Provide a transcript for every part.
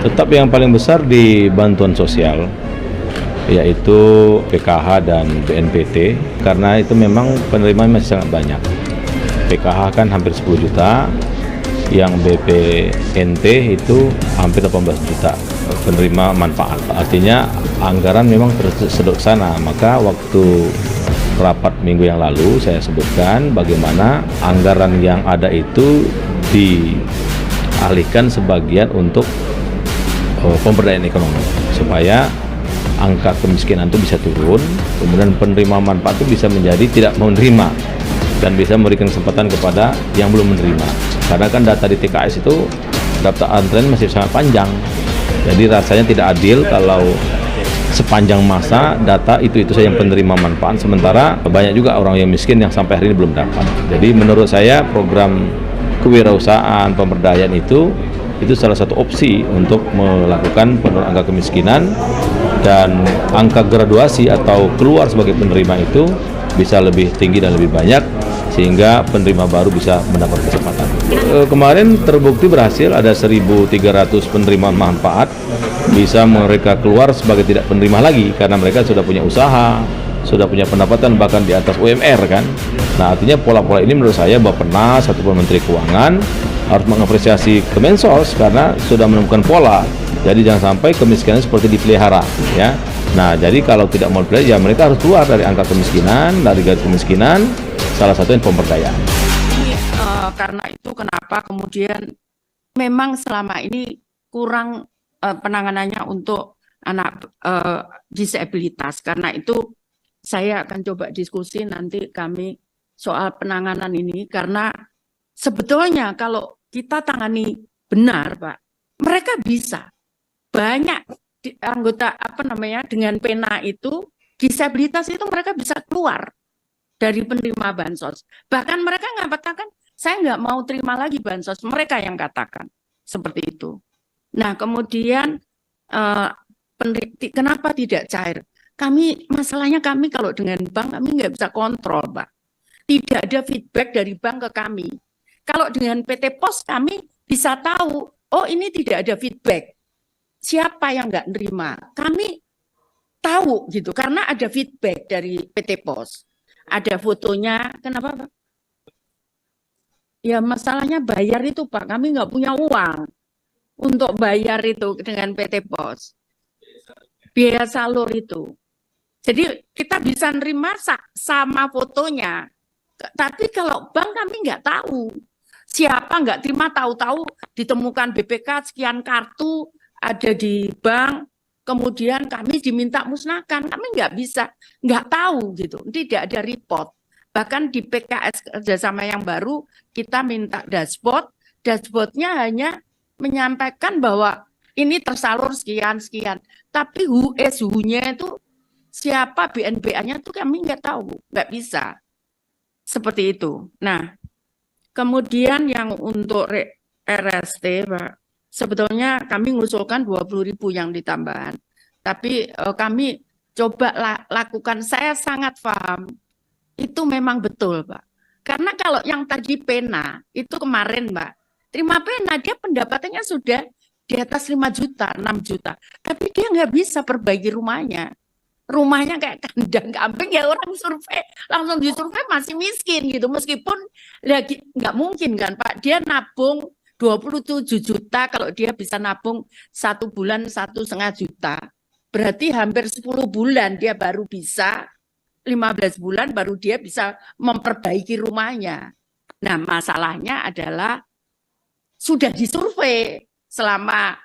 Tetap yang paling besar di bantuan sosial, yaitu PKH dan BNPT, karena itu memang penerimaan masih sangat banyak. PKH kan hampir 10 juta, yang BPNT itu hampir 18 juta penerima manfaat. Artinya anggaran memang tersedot sana. Maka waktu rapat minggu yang lalu saya sebutkan bagaimana anggaran yang ada itu dialihkan sebagian untuk pemberdayaan ekonomi supaya angka kemiskinan itu bisa turun, kemudian penerima manfaat itu bisa menjadi tidak menerima dan bisa memberikan kesempatan kepada yang belum menerima. Karena kan data di TKS itu daftar antrean masih sangat panjang, jadi rasanya tidak adil kalau sepanjang masa data itu saja yang penerima manfaat, sementara banyak juga orang yang miskin yang sampai hari ini belum dapat. Jadi menurut saya program kewirausahaan pemberdayaan itu salah satu opsi untuk melakukan penurunan angka kemiskinan, dan angka graduasi atau keluar sebagai penerima itu bisa lebih tinggi dan lebih banyak sehingga penerima baru bisa mendapat kesempatan. Kemarin terbukti berhasil ada 1.300 penerima manfaat bisa mereka keluar sebagai tidak penerima lagi karena mereka sudah punya usaha, sudah punya pendapatan bahkan di atas UMR kan. Nah, artinya pola-pola ini menurut saya Bappenas ataupun Menteri Keuangan harus mengapresiasi Kemensos karena sudah menemukan pola. Jadi jangan sampai kemiskinan seperti dipelihara ya. Nah, jadi kalau tidak mau dipelihara ya mereka harus keluar dari angka kemiskinan, dari garis kemiskinan, salah satunya pemberdayaan. Karena itu kenapa kemudian memang selama ini kurang penanganannya untuk anak disabilitas. Karena itu saya akan coba diskusi nanti kami soal penanganan ini, karena sebetulnya kalau kita tangani benar, Pak, mereka bisa banyak anggota dengan pena itu disabilitas itu mereka bisa keluar dari penerima bansos. Bahkan mereka mengatakan saya nggak mau terima lagi bansos, mereka yang katakan seperti itu. Nah, kemudian kenapa tidak cair? Masalahnya kami kalau dengan bank kami nggak bisa kontrol, Pak. Tidak ada feedback dari bank ke kami. Kalau dengan PT Pos kami bisa tahu, oh ini tidak ada feedback. Siapa yang nggak nerima? Kami tahu gitu, karena ada feedback dari PT Pos. Ada fotonya, kenapa Pak? Ya masalahnya bayar itu Pak, kami nggak punya uang untuk bayar itu dengan PT Pos. Biaya salur itu. Jadi kita bisa nerima sama fotonya. Tapi kalau bank kami nggak tahu. Siapa nggak terima, tahu-tahu ditemukan BPK sekian kartu ada di bank, kemudian kami diminta musnahkan, kami nggak tahu gitu, tidak ada report. Bahkan di PKS kerjasama yang baru kita minta dashboard, dashboardnya hanya menyampaikan bahwa ini tersalur sekian, tapi who is who-nya itu siapa, BNBA-nya itu kami nggak tahu, nggak bisa. Seperti itu. Nah, kemudian yang untuk RST, Pak, sebetulnya kami mengusulkan 20.000 yang ditambahan. Tapi kami coba lakukan, saya sangat paham, itu memang betul, Pak. Karena kalau yang tadi pena, itu kemarin, Pak, terima pena, dia pendapatannya sudah di atas 5 juta, 6 juta. Tapi dia nggak bisa perbaiki rumahnya. Rumahnya kayak kandang kambing, ya orang survei langsung disurvei masih miskin gitu, meskipun lagi nggak mungkin kan Pak, dia nabung 27 juta, kalau dia bisa nabung 1 bulan 1,5 juta, berarti hampir 10 bulan dia baru bisa, 15 bulan baru dia bisa memperbaiki rumahnya. Nah, masalahnya adalah sudah disurvei selama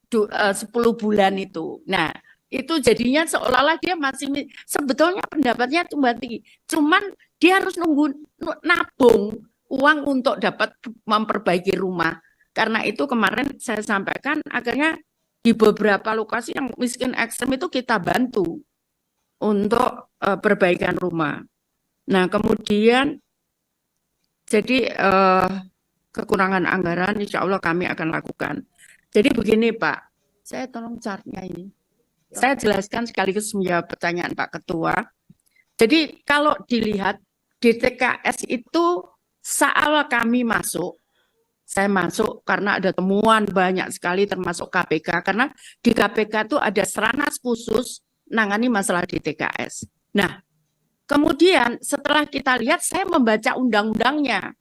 10 bulan itu. Nah, itu jadinya seolah-olah dia masih sebetulnya pendapatnya tumbuh tinggi, cuman dia harus nabung uang untuk dapat memperbaiki rumah. Karena itu kemarin saya sampaikan, akhirnya di beberapa lokasi yang miskin ekstrem itu kita bantu untuk perbaikan rumah. Nah, kemudian jadi kekurangan anggaran insya Allah kami akan lakukan. Jadi begini Pak, saya tolong chartnya ini. Saya jelaskan sekaligus menjawab pertanyaan Pak Ketua. Jadi kalau dilihat di TKS itu saat kami masuk, Saya masuk karena ada temuan banyak sekali termasuk KPK, karena di KPK itu ada seranas khusus nangani masalah DTKS. Nah, kemudian setelah kita lihat, saya membaca undang-undangnya.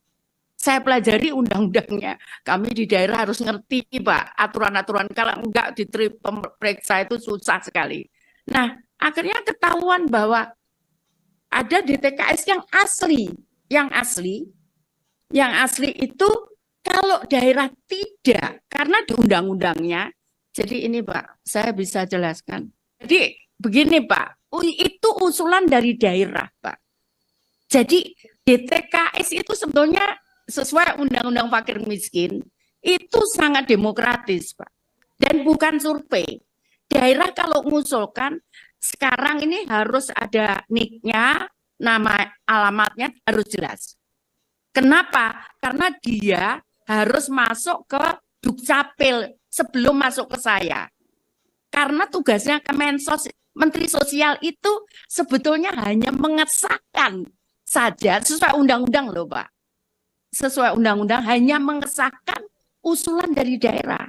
Saya pelajari undang-undangnya. Kami di daerah harus ngerti, Pak, aturan-aturan. Kalau enggak diperiksa itu susah sekali. Nah, akhirnya ketahuan bahwa ada DTKS yang asli. Yang asli itu kalau daerah tidak, karena di undang-undangnya. Jadi ini Pak, saya bisa jelaskan. Jadi begini Pak, itu usulan dari daerah Pak. Jadi DTKS itu sebetulnya sesuai undang-undang fakir miskin, itu sangat demokratis Pak. Dan bukan survei. Daerah kalau mengusulkan, sekarang ini harus ada NIK-nya, nama alamatnya harus jelas. Kenapa? Karena dia harus masuk ke Dukcapil sebelum masuk ke saya. Karena tugasnya Kemensos, Menteri Sosial itu sebetulnya hanya mengesahkan saja sesuai undang-undang loh Pak. Sesuai undang-undang hanya mengesahkan usulan dari daerah.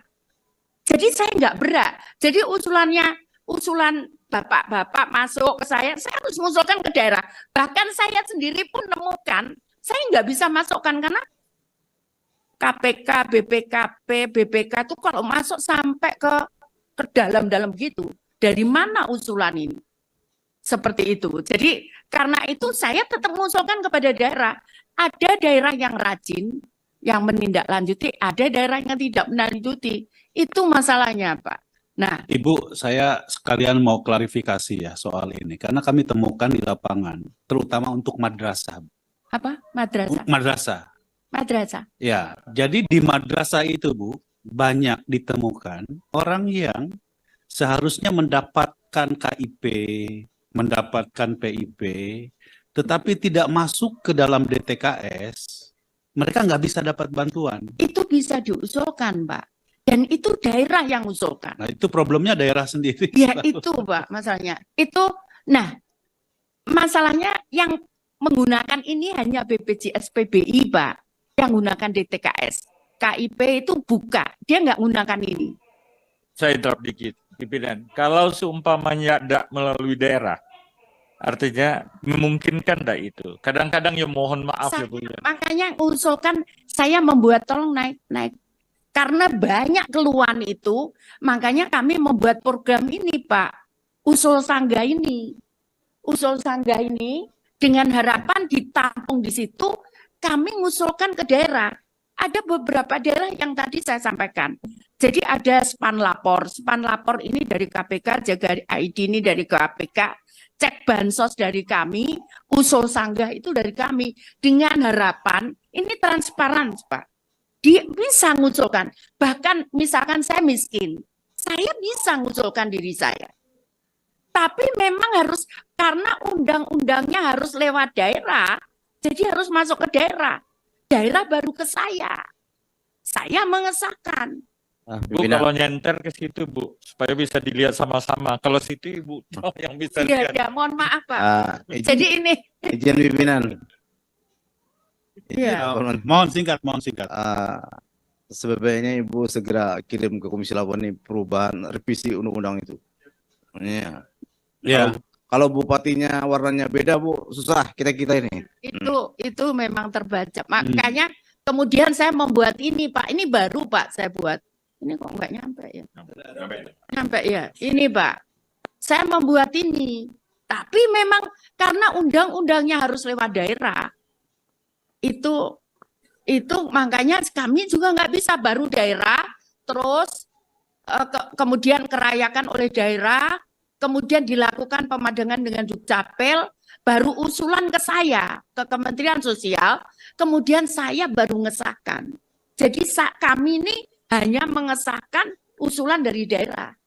Jadi saya nggak berat. Jadi usulan bapak-bapak masuk ke saya harus mengusulkan ke daerah. Bahkan saya sendiri pun nemukan, saya nggak bisa masukkan karena KPK, BPKP, BPK itu kalau masuk sampai ke dalam-dalam gitu. Dari mana usulan ini? Seperti itu. Jadi karena itu saya tetap mengusulkan kepada daerah. Ada daerah yang rajin, yang menindaklanjuti, ada daerah yang tidak menindaklanjuti. Itu masalahnya, Pak. Nah, Ibu, saya sekalian mau klarifikasi ya soal ini. Karena kami temukan di lapangan, terutama untuk madrasah. apa? Madrasah. Madrasah. Ya, jadi di madrasah itu Bu, banyak ditemukan orang yang seharusnya mendapatkan KIP, mendapatkan PIP, tetapi tidak masuk ke dalam DTKS, mereka nggak bisa dapat bantuan. Itu bisa diusulkan, Pak. Dan itu daerah yang usulkan. Nah, itu problemnya daerah sendiri. Ya itu, Pak, masalahnya. Nah, masalahnya yang menggunakan ini hanya BPJS PBI, Pak, yang menggunakan DTKS. KIP itu buka, dia nggak menggunakan ini. Saya drop dikit, pimpinan. Kalau seumpamanya tidak melalui daerah, artinya memungkinkan tidak itu? Kadang-kadang ya mohon maaf ya Bu. Makanya usulkan saya membuat tolong naik. Karena banyak keluhan itu, makanya kami membuat program ini Pak. Usul Sanggah ini. Usul Sanggah ini dengan harapan ditampung di situ, kami mengusulkan ke daerah. Ada beberapa daerah yang tadi saya sampaikan. Jadi ada span lapor ini dari KPK, jaga ID ini dari KPK, cek bansos dari kami, usul sanggah itu dari kami. Dengan harapan ini transparan Pak. Dia bisa mengusulkan. Bahkan misalkan saya miskin, saya bisa mengusulkan diri saya. Tapi memang harus, karena undang-undangnya harus lewat daerah, jadi harus masuk ke daerah. Daerah baru ke saya. Saya mengesahkan. Bu, kalau nyenter ke situ Bu, supaya bisa dilihat sama-sama. Kalau situ Ibu yang bisa lihat. Ya, mohon maaf Pak. Jadi ini. Izin pimpinan. Ya. Mohon singkat. Sebaiknya Ibu segera kirim ke Komisi 8 ini perubahan revisi undang-undang itu. Ya. Kalau bupatinya warnanya beda Bu, susah kita ini. Itu memang terbaca. Makanya kemudian saya membuat ini Pak. Ini baru Pak saya buat. Ini kok nggak nyampe ya? Nyampe ya. Ini Pak. Saya membuat ini. Tapi memang karena undang-undangnya harus lewat daerah. Itu makanya kami juga nggak bisa baru daerah, terus kemudian kerayakan oleh daerah, kemudian dilakukan pemadangan dengan Dukcapil, baru usulan ke saya, ke Kementerian Sosial, kemudian saya baru mengesahkan. Jadi kami ini hanya mengesahkan usulan dari daerah.